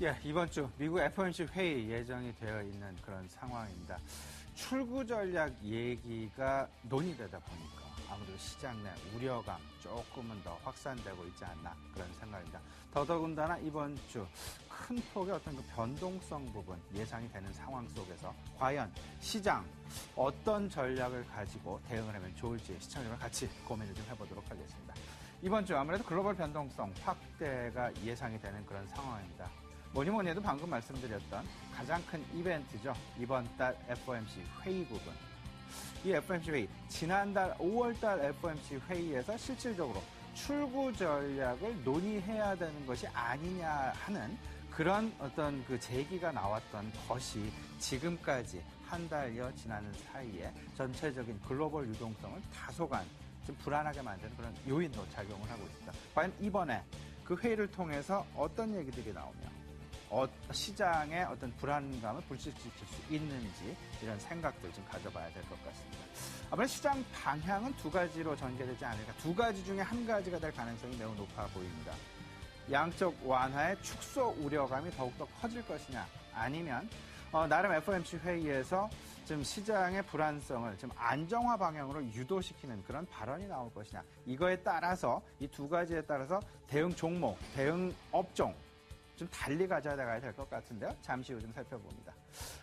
예, 이번 주 미국 FOMC 회의 예정이 되어 있는 그런 상황입니다. 출구 전략 얘기가 논의되다 보니까 아무래도 시장 내 우려감 조금은 더 확산되고 있지 않나 그런 생각입니다. 더더군다나 이번 주 큰 폭의 어떤 그 변동성 부분 예상이 되는 상황 속에서 과연 시장 어떤 전략을 가지고 대응을 하면 좋을지 시청자와 같이 고민을 좀 해보도록 하겠습니다. 이번 주 아무래도 글로벌 변동성 확대가 예상이 되는 그런 상황입니다. 뭐니 해도 방금 말씀드렸던 가장 큰 이벤트죠. 이번 달 FOMC 회의 부분. 이 FOMC 회의, 지난달 5월달 FOMC 회의에서 실질적으로 출구 전략을 논의해야 되는 것이 아니냐 하는 그런 어떤 그 제기가 나왔던 것이 지금까지 한 달여 지나는 사이에 전체적인 글로벌 유동성을 다소간 좀 불안하게 만드는 그런 요인으로 작용을 하고 있습니다. 과연 이번에 그 회의를 통해서 어떤 얘기들이 나오며 시장의 어떤 불안감을 불식시킬 수 있는지 이런 생각들 좀 가져봐야 될 것 같습니다. 아무래도 시장 방향은 두 가지로 전개되지 않을까. 두 가지 중에 한 가지가 될 가능성이 매우 높아 보입니다. 양적 완화의 축소 우려감이 더욱더 커질 것이냐 아니면 나름 FOMC 회의에서 좀 시장의 불안성을 좀 안정화 방향으로 유도시키는 그런 발언이 나올 것이냐. 이거에 따라서 이 두 가지에 따라서 대응 종목, 대응 업종 좀 달리 가져가야 될 것 같은데요. 잠시 후 좀 살펴봅니다.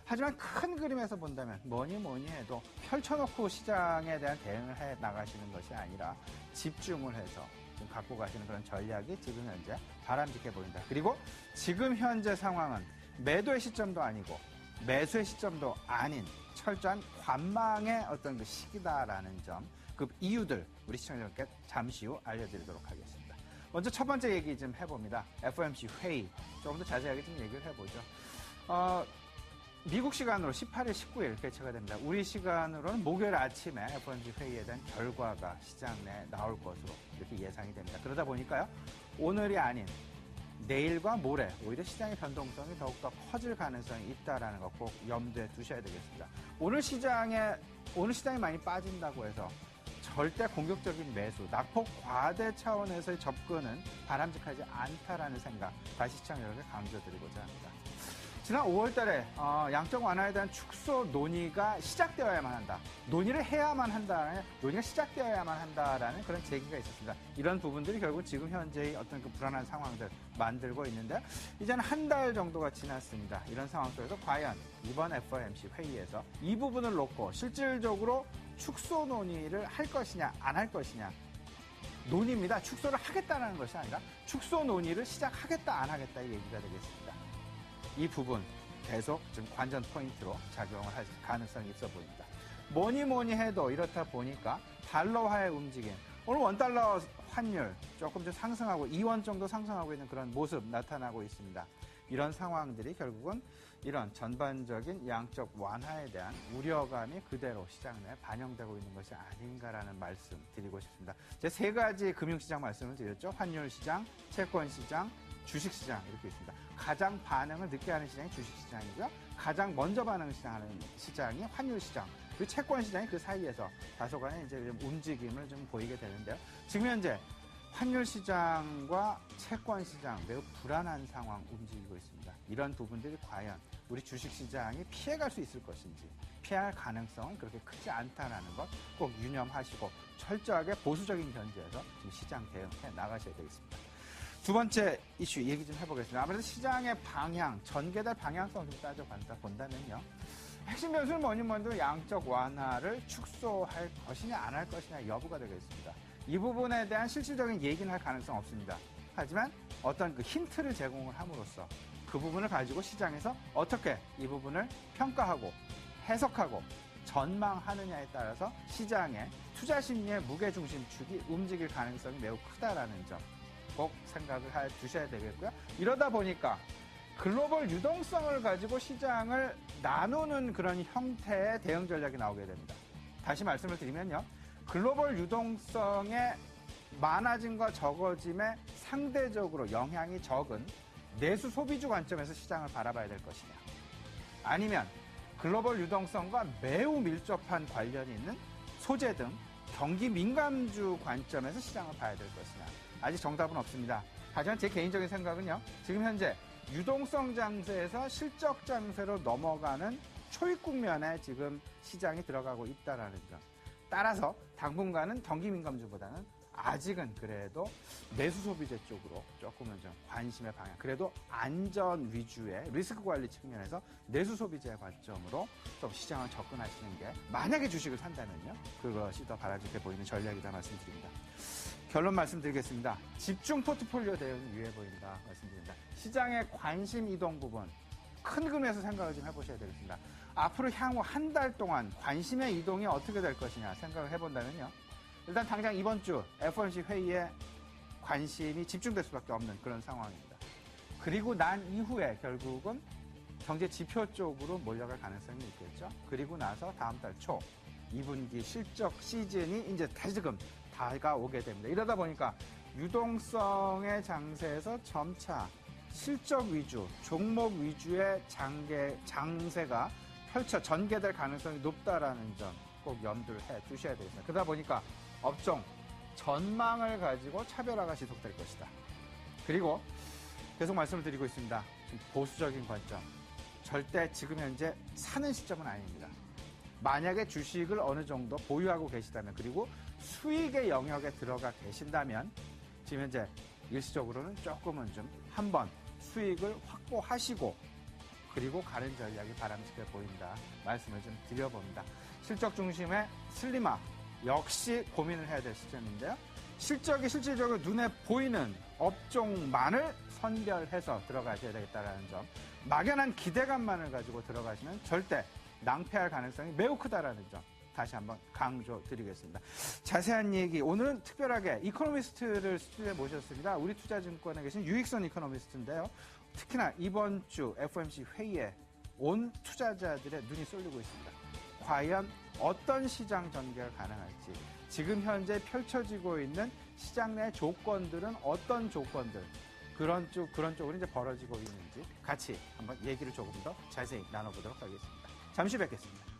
하지만 큰 그림에서 본다면 뭐니 해도 펼쳐놓고 시장에 대한 대응을 해 나가시는 것이 아니라 집중을 해서 좀 갖고 가시는 그런 전략이 지금 현재 바람직해 보인다. 그리고 지금 현재 상황은 매도의 시점도 아니고 매수의 시점도 아닌 철저한 관망의 어떤 그 시기다라는 점, 그 이유들 우리 시청자분께 잠시 후 알려드리도록 하겠습니다. 먼저 첫 번째 얘기 좀 해봅니다. FOMC 회의. 조금 더 자세하게 좀 얘기를 해보죠. 미국 시간으로 18일, 19일 개최가 됩니다. 우리 시간으로는 목요일 아침에 FOMC 회의에 대한 결과가 시장 내에 나올 것으로 이렇게 예상이 됩니다. 그러다 보니까요, 오늘이 아닌 내일과 모레 오히려 시장의 변동성이 더욱더 커질 가능성이 있다는 거 꼭 염두에 두셔야 되겠습니다. 오늘 시장이 많이 빠진다고 해서 절대 공격적인 매수, 낙폭 과대 차원에서의 접근은 바람직하지 않다라는 생각 다시 시청자들에게 강조드리고자 합니다. 지난 5월 달에 양적 완화에 대한 축소 논의가 시작되어야만 한다. 논의를 해야만 한다. 논의가 시작되어야만 한다라는 그런 제기가 있었습니다. 이런 부분들이 결국 지금 현재의 어떤 그 불안한 상황들 만들고 있는데 이제는 한 달 정도가 지났습니다. 이런 상황 속에서 과연 이번 FOMC 회의에서 이 부분을 놓고 실질적으로 축소 논의를 할 것이냐 안 할 것이냐. 논의입니다. 축소를 하겠다는 것이 아니라 축소 논의를 시작하겠다 안 하겠다 이 얘기가 되겠습니다. 이 부분 계속 좀 관전 포인트로 작용을 할 가능성이 있어 보입니다. 뭐니 해도 이렇다 보니까 달러화의 움직임. 오늘 원달러 환율 조금 좀 상승하고 2원 정도 상승하고 있는 그런 모습 나타나고 있습니다. 이런 상황들이 결국은 이런 전반적인 양적 완화에 대한 우려감이 그대로 시장 내에 반영되고 있는 것이 아닌가라는 말씀 드리고 싶습니다. 제 세 가지 금융시장 말씀을 드렸죠. 환율시장, 채권시장, 주식시장 이렇게 있습니다. 가장 반응을 늦게 하는 시장이 주식시장이고요. 가장 먼저 반응을 하는 시장이 환율시장, 그 채권시장이 그 사이에서 다소간의 이제 좀 움직임을 좀 보이게 되는데요. 지금 현재 환율시장과 채권시장 매우 불안한 상황 움직이고 있습니다. 이런 부분들이 과연 우리 주식시장이 피해갈 수 있을 것인지 피할 가능성은 그렇게 크지 않다는 것 꼭 유념하시고 철저하게 보수적인 견지에서 지금 시장 대응해 나가셔야 되겠습니다. 두 번째 이슈 얘기 좀 해보겠습니다. 아무래도 시장의 방향, 전개될 방향성 좀 따져본다면요. 핵심 변수는 뭐니 양적 완화를 축소할 것이냐 안 할 것이냐 여부가 되겠습니다. 이 부분에 대한 실질적인 얘기는 할 가능성 없습니다. 하지만 어떤 그 힌트를 제공을 함으로써 그 부분을 가지고 시장에서 어떻게 이 부분을 평가하고 해석하고 전망하느냐에 따라서 시장의 투자 심리의 무게중심축이 움직일 가능성이 매우 크다라는 점 꼭 생각을 해 주셔야 되겠고요. 이러다 보니까 글로벌 유동성을 가지고 시장을 나누는 그런 형태의 대응 전략이 나오게 됩니다. 다시 말씀을 드리면요. 글로벌 유동성의 많아짐과 적어짐에 상대적으로 영향이 적은 내수 소비주 관점에서 시장을 바라봐야 될 것이냐. 아니면 글로벌 유동성과 매우 밀접한 관련이 있는 소재 등 경기 민감주 관점에서 시장을 봐야 될 것이냐. 아직 정답은 없습니다. 하지만 제 개인적인 생각은요. 지금 현재 유동성 장세에서 실적 장세로 넘어가는 초입 국면에 지금 시장이 들어가고 있다라는 점. 따라서 당분간은 경기 민감주보다는 아직은 그래도 내수 소비재 쪽으로 조금은 좀 관심의 방향. 그래도 안전 위주의 리스크 관리 측면에서 내수 소비재 관점으로 좀 시장을 접근하시는 게 만약에 주식을 산다면요. 그것이 더 바람직해 보이는 전략이다 말씀드립니다. 결론 말씀드리겠습니다. 집중 포트폴리오 대응이 유효해 보인다 말씀드립니다. 시장의 관심 이동 부분 큰 그림에서 생각을 좀 해보셔야 되겠습니다. 앞으로 향후 한 달 동안 관심의 이동이 어떻게 될 것이냐 생각을 해본다면요. 일단 당장 이번 주 FOMC 회의에 관심이 집중될 수밖에 없는 그런 상황입니다. 그리고 난 이후에 결국은 경제 지표 쪽으로 몰려갈 가능성이 있겠죠. 그리고 나서 다음 달 초 2분기 실적 시즌이 이제 다시금 다가오게 됩니다. 이러다 보니까 유동성의 장세에서 점차 실적 위주, 종목 위주의 장세가 전개될 가능성이 높다라는 점 꼭 염두를 해 두셔야 되겠습니다. 그러다 보니까 업종 전망을 가지고 차별화가 지속될 것이다. 그리고 계속 말씀을 드리고 있습니다. 좀 보수적인 관점. 절대 지금 현재 사는 시점은 아닙니다. 만약에 주식을 어느 정도 보유하고 계시다면 그리고 수익의 영역에 들어가 계신다면 지금 현재 일시적으로는 조금은 좀 한번 수익을 확보하시고 그리고 가는 전략이 바람직해 보인다 말씀을 좀 드려봅니다. 실적 중심의 슬림화 역시 고민을 해야 될 시점인데요. 실적이 실질적으로 눈에 보이는 업종만을 선별해서 들어가셔야 되겠다는 점. 막연한 기대감만을 가지고 들어가시면 절대 낭패할 가능성이 매우 크다라는 점 다시 한번 강조드리겠습니다. 자세한 얘기 오늘은 특별하게 이코노미스트를 스튜디오에 모셨습니다. 우리 투자증권에 계신 유익선 이코노미스트인데요. 특히나 이번 주 FOMC 회의에 온 투자자들의 눈이 쏠리고 있습니다. 과연 어떤 시장 전개가 가능할지 지금 현재 펼쳐지고 있는 시장 내 조건들은 어떤 조건들 그런 쪽으로 이제 벌어지고 있는지 같이 한번 얘기를 조금 더 자세히 나눠보도록 하겠습니다. 잠시 뵙겠습니다.